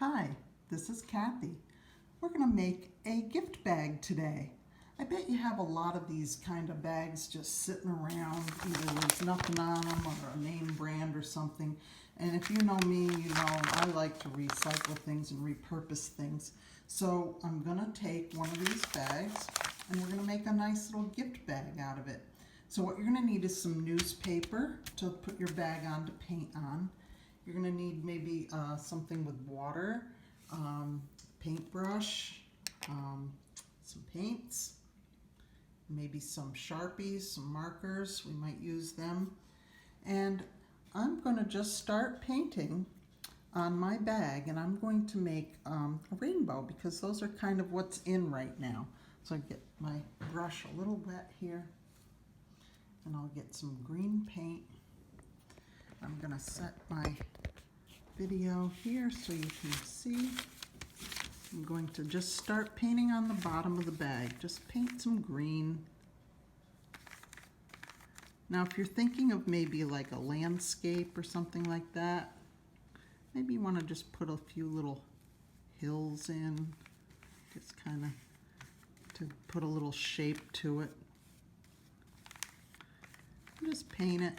Hi, this is Kathy. We're going to make a gift bag today. I bet you have a lot of these kind of bags just sitting around, either there's nothing on them or a name brand or something. And if you know me, you know I like to recycle things and repurpose things. So I'm going to take one of these bags and we're going to make a nice little gift bag out of it. So what you're going to need is some newspaper to put your bag on to paint on. You're going to need maybe something with water, paintbrush, some paints, maybe some Sharpies, some markers, we might use them. And I'm going to just start painting on my bag, and I'm going to make a rainbow because those are kind of what's in right now. So I get my brush a little wet here, and I'll get some green paint. I'm going to set my video here so you can see. I'm going to just start painting on the bottom of the bag. Just paint some green. Now if you're thinking of maybe like a landscape or something like that, maybe you want to just put a few little hills in, just kind of to put a little shape to it. Just paint it.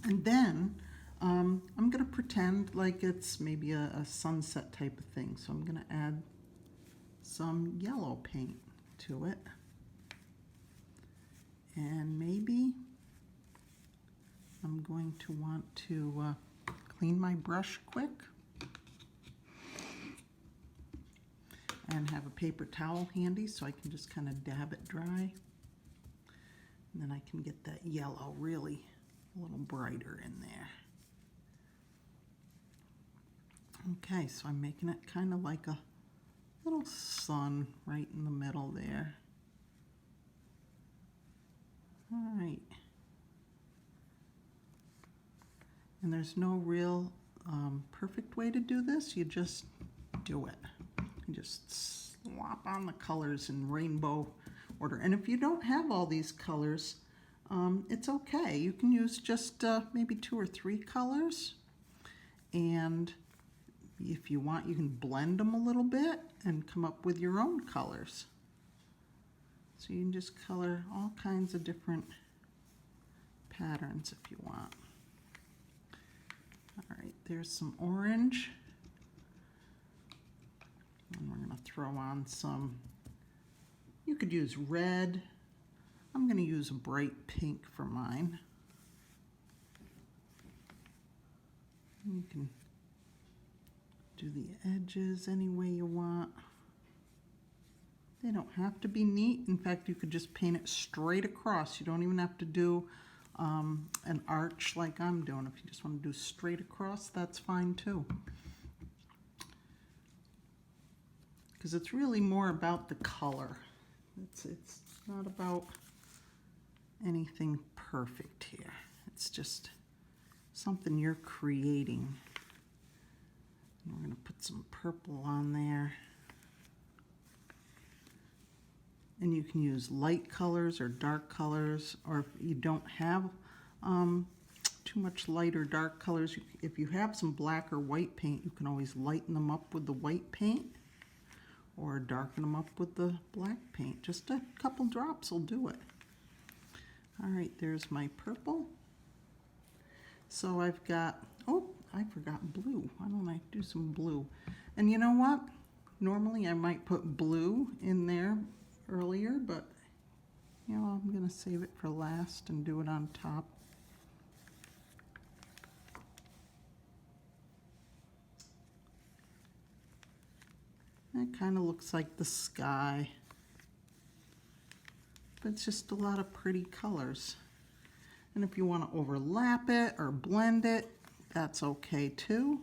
And then I'm going to pretend like it's maybe a sunset type of thing. So I'm going to add some yellow paint to it. And maybe I'm going to want to clean my brush quick and have a paper towel handy so I can just kind of dab it dry. And then I can get that yellow really a little brighter in there. Okay, so I'm making it kind of like a little sun right in the middle there. All right. And there's no real perfect way to do this. You just do it. You just slop on the colors in rainbow order. And if you don't have all these colors, it's okay. You can use just maybe 2 or 3 colors. And if you want, you can blend them a little bit and come up with your own colors. So you can just color all kinds of different patterns if you want. All right, there's some orange. And we're going to throw on some, you could use red. I'm going to use a bright pink for mine. You can do the edges any way you want. They don't have to be neat. In fact, you could just paint it straight across. You don't even have to do an arch like I'm doing. If you just want to do straight across, that's fine too. Because it's really more about the color. It's not about anything perfect here. It's just something you're creating. And we're going to put some purple on there. And you can use light colors or dark colors, or if you don't have too much light or dark colors, if you have some black or white paint, you can always lighten them up with the white paint or darken them up with the black paint. Just a couple drops will do it. All right, there's my purple. So I've got, oh, I forgot blue. Why don't I do some blue? And you know what? Normally I might put blue in there earlier, but you know, I'm going to save it for last and do it on top. It kind of looks like the sky, but it's just a lot of pretty colors. And if you want to overlap it or blend it, that's okay too.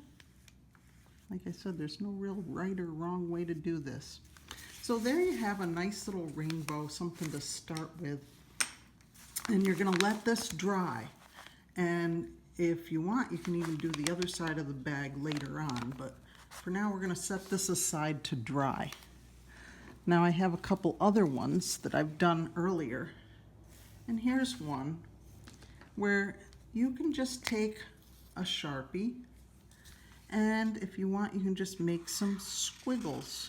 Like I said, there's no real right or wrong way to do this. So there you have a nice little rainbow, something to start with. And you're going to let this dry. And if you want, you can even do the other side of the bag later on. But for now, we're going to set this aside to dry. Now I have a couple other ones that I've done earlier. And here's one where you can just take a Sharpie And if you want, you can just make some squiggles,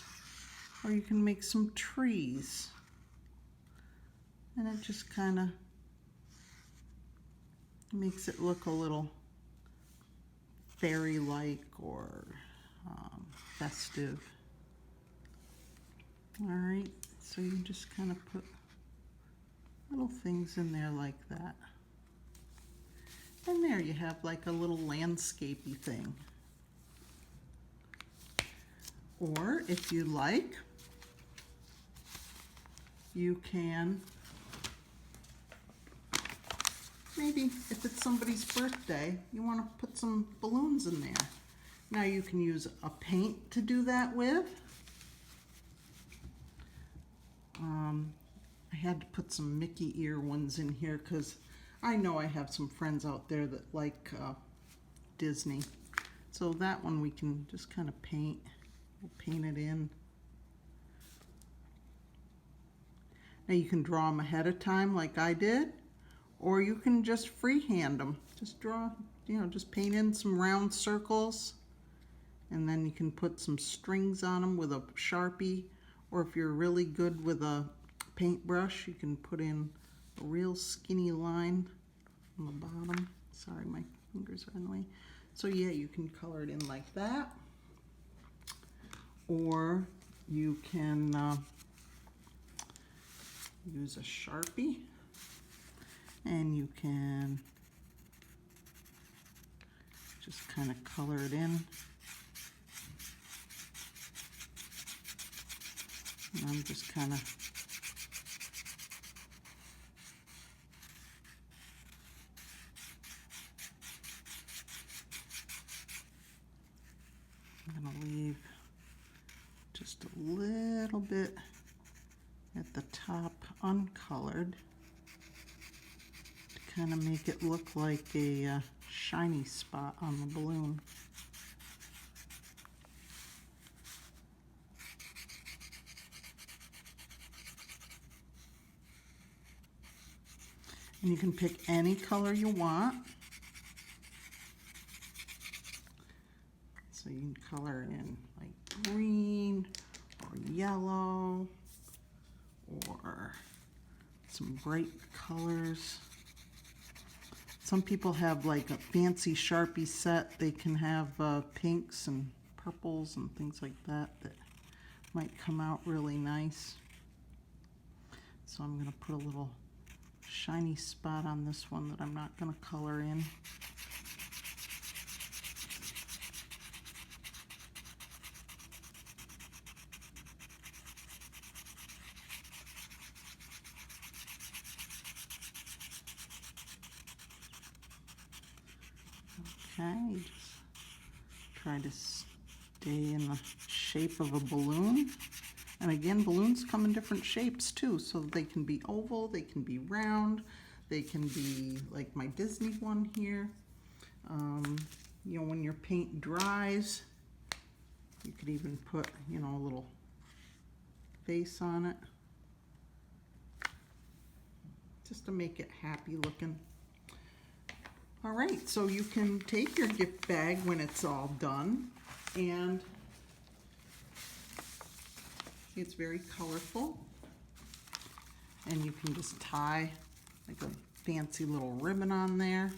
or you can make some trees. And it just kind of makes it look a little fairy-like or festive. All right, so you just kind of put little things in there like that. And there you have like a little landscapey thing. Or if you like, you can, maybe if it's somebody's birthday, you want to put some balloons in there. Now you can use a paint to do that with. I had to put some Mickey ear ones in here because I know I have some friends out there that like Disney. So that one we can just kind of paint. We'll paint it in. Now you can draw them ahead of time like I did, or you can just freehand them. Just draw, just paint in some round circles, and then you can put some strings on them with a Sharpie, or if you're really good with a paintbrush, you can put in a real skinny line on the bottom. Sorry, my fingers are in the way. So yeah, you can color it in like that, or you can use a Sharpie, and you can just kind of color it in. And I'm just kind of going to leave just a little bit at the top uncolored to kind of make it look like a shiny spot on the balloon. And you can pick any color you want. So you can color in like green or yellow or some bright colors. Some people have like a fancy Sharpie set. They can have pinks and purples and things like that that might come out really nice. So I'm going to put a little shiny spot on this one that I'm not going to color in. Okay, just try to stay in the shape of a balloon. And again, balloons come in different shapes too, so they can be oval, they can be round, they can be like my Disney one here. When your paint dries, you could even put, a little face on it, just to make it happy looking. All right, so you can take your gift bag when it's all done, and it's very colorful, and you can just tie like a fancy little ribbon on there.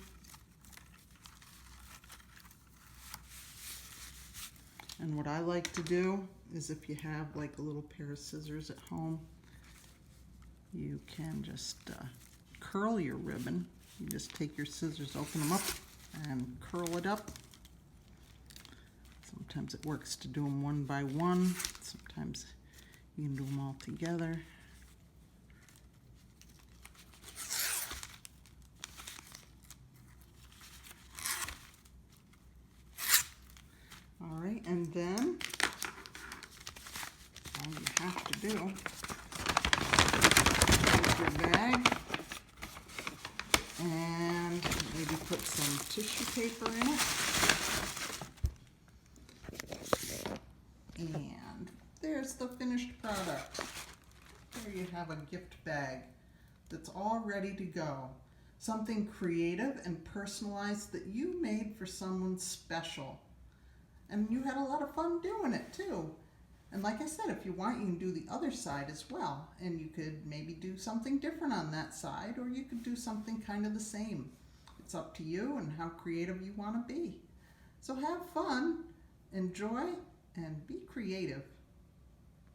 And what I like to do is, if you have like a little pair of scissors at home, you can just curl your ribbon. You just take your scissors, open them up, and curl it up. Sometimes it works to do them one by one. Sometimes you can do them all together. All right, and then all you have to do is your bag and maybe put some tissue paper in it. And there's the finished product. There you have a gift bag that's all ready to go. Something creative and personalized that you made for someone special. and you had a lot of fun doing it too. And like I said, if you want, you can do the other side as well, and you could maybe do something different on that side, or you could do something kind of the same. It's up to you and how creative you want to be. So have fun, enjoy, and be creative.